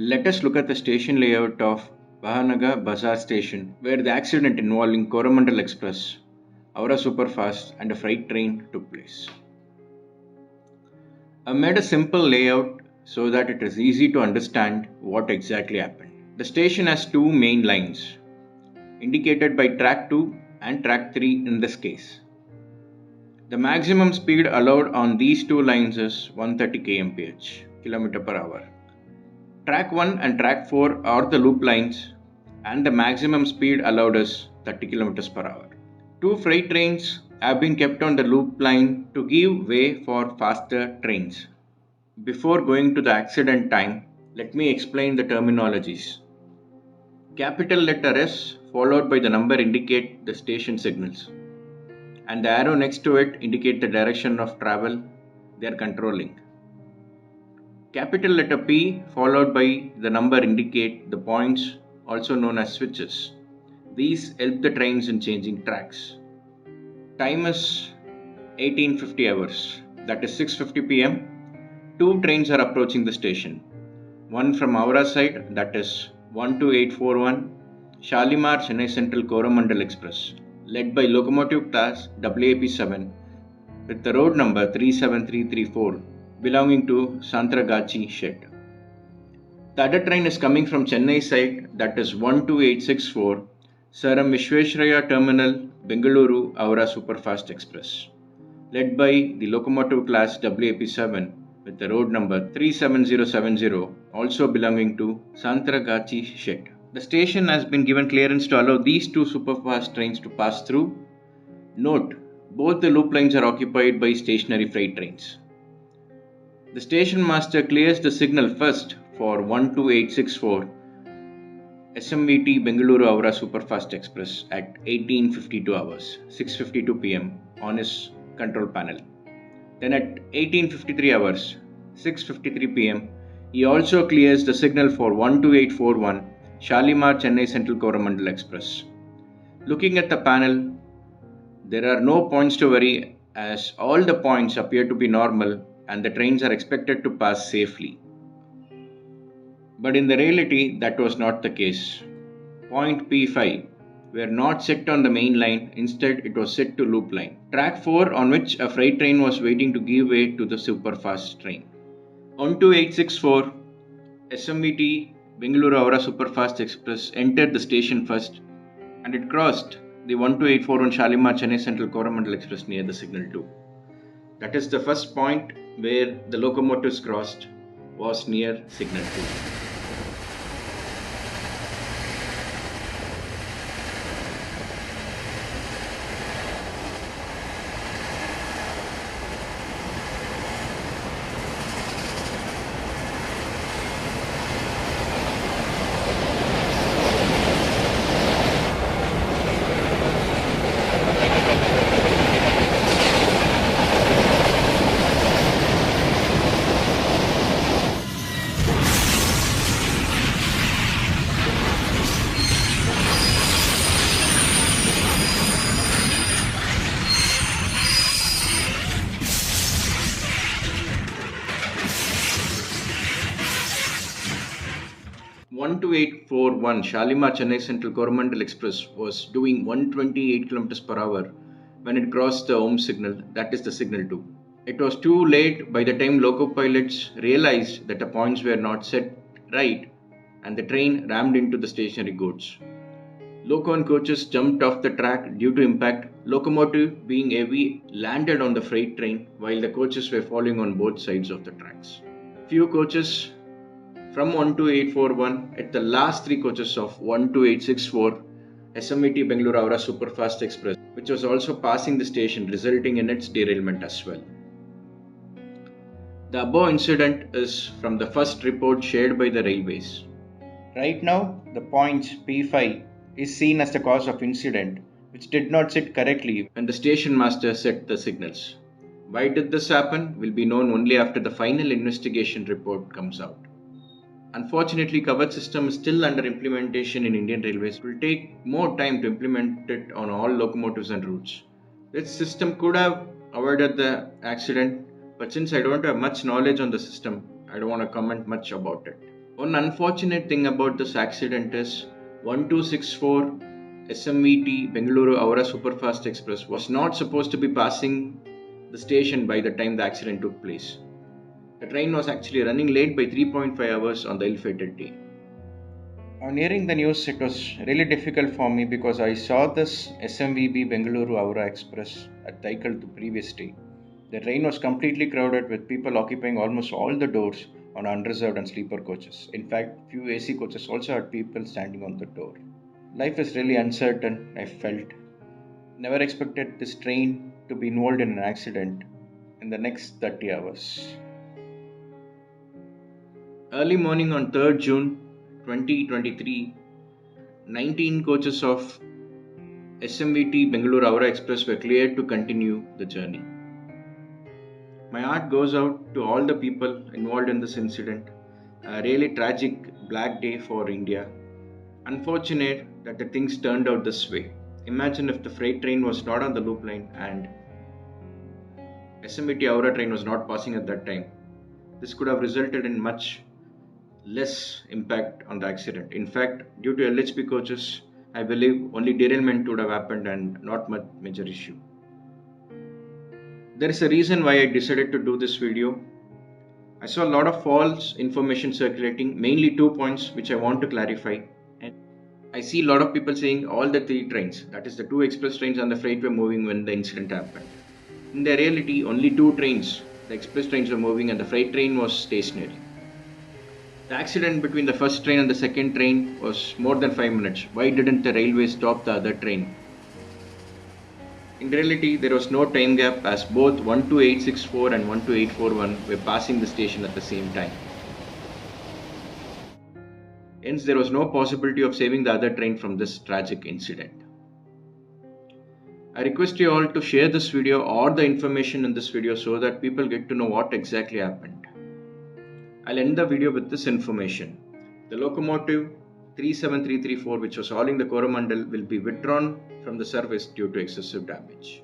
Let us look at the station layout of Bahanaga Bazaar station, where the accident involving Coromandel Express, Aura Superfast, and a freight train took place. I made a simple layout so that it is easy to understand what exactly happened. The station has two main lines, indicated by track 2 and track 3 in this case. The maximum speed allowed on these two lines is 130 km per hour. Track 1 and track 4 are the loop lines and the maximum speed allowed is 30 km per hour. Two freight trains have been kept on the loop line to give way for faster trains. Before going to the accident time, let me explain the terminologies. Capital letter S followed by the number indicate the station signals, and the arrow next to it indicate the direction of travel they are controlling. Capital letter P followed by the number indicate the points, also known as switches. These help the trains in changing tracks. Time is 1850 hours, that is 6:50 pm. Two trains are approaching the station. One from Aura side, that is 12841 Shalimar Chennai Central Coromandel Express, led by locomotive class WAP7 with the road number 37334 belonging to Santragachi shed. The other train is coming from Chennai side, that is 12864 Saram Vishweshraya Terminal Bengaluru Aura Superfast Express, led by the locomotive class WAP7 with the road number 37070 also belonging to Santragachi shed. The station has been given clearance to allow these two superfast trains to pass through. Note, both the loop lines are occupied by stationary freight trains. The station master clears the signal first for 12864 SMVT Bengaluru Aura Superfast Express at 1852 hours, 6:52 pm on his control panel. Then at 1853 hours, 6:53 pm, he also clears the signal for 12841 Shalimar Chennai Central Coromandel Express. Looking at the panel, there are no points to worry as all the points appear to be normal and the trains are expected to pass safely. But in the reality, that was not the case. Point P5 were not set on the main line, instead it was set to loop line. Track 4 on which a freight train was waiting to give way to the superfast train. 12864 SMVT Bengaluru Aura Superfast Express entered the station first and it crossed the 12841 Shalimar Chennai Central Coromandel Express near the signal 2. That is the first point where the locomotives crossed was near signal 2. One two eight four one Shalimar Chennai Central Coromandel Express was doing 128 km per hour when it crossed the home signal, that is the signal 2. It was too late by the time loco pilots realized that the points were not set right and the train rammed into the stationary goods. Loco and coaches jumped off the track due to impact. Locomotive, being heavy, landed on the freight train while the coaches were falling on both sides of the tracks. Few coaches from 12841 at the last three coaches of 12864 SMVT Bengaluru Aura Superfast Express, which was also passing the station, resulting in its derailment as well. The above incident is from the first report shared by the railways. Right now, the point P5 is seen as the cause of incident, which did not sit correctly when the station master set the signals. Why did this happen will be known only after the final investigation report comes out. Unfortunately, covered system is still under implementation in Indian Railways. It will take more time to implement it on all locomotives and routes. This system could have avoided the accident, but since I don't have much knowledge on the system, I don't want to comment much about it. One unfortunate thing about this accident is 1264 SMVT Bengaluru Aura Superfast Express was not supposed to be passing the station by the time the accident took place. The train was actually running late by 3.5 hours on the ill-fated day. On hearing the news, it was really difficult for me because I saw this SMVB Bengaluru Aura Express at Taikal the previous day. The train was completely crowded with people occupying almost all the doors on unreserved and sleeper coaches. In fact, few AC coaches also had people standing on the door. Life is really uncertain, I felt. Never expected this train to be involved in an accident in the next 30 hours. Early morning on 3rd June 2023, 19 coaches of SMVT Bengaluru Aura Express were cleared to continue the journey. My heart goes out to all the people involved in this incident. A really tragic black day for India. Unfortunate that the things turned out this way. Imagine if the freight train was not on the loop line and SMVT Aura train was not passing at that time. This could have resulted in much less impact on the accident. In fact, due to LHP coaches, I believe only derailment would have happened and not much major issue. There is a reason why I decided to do this video. I saw a lot of false information circulating, mainly 2 points which I want to clarify. And I see a lot of people saying all the 3 trains, that is the 2 express trains and the freight, were moving when the incident happened. In the reality, only 2 trains, the express trains, were moving and the freight train was stationary. The accident between the first train and the second train was more than 5 minutes. Why didn't the railway stop the other train? In reality, there was no time gap as both 12864 and 12841 were passing the station at the same time. Hence, there was no possibility of saving the other train from this tragic incident. I request you all to share this video or the information in this video so that people get to know what exactly happened. I'll end the video with this information. The locomotive 37334, which was hauling the coramandal, will be withdrawn from the service due to excessive damage.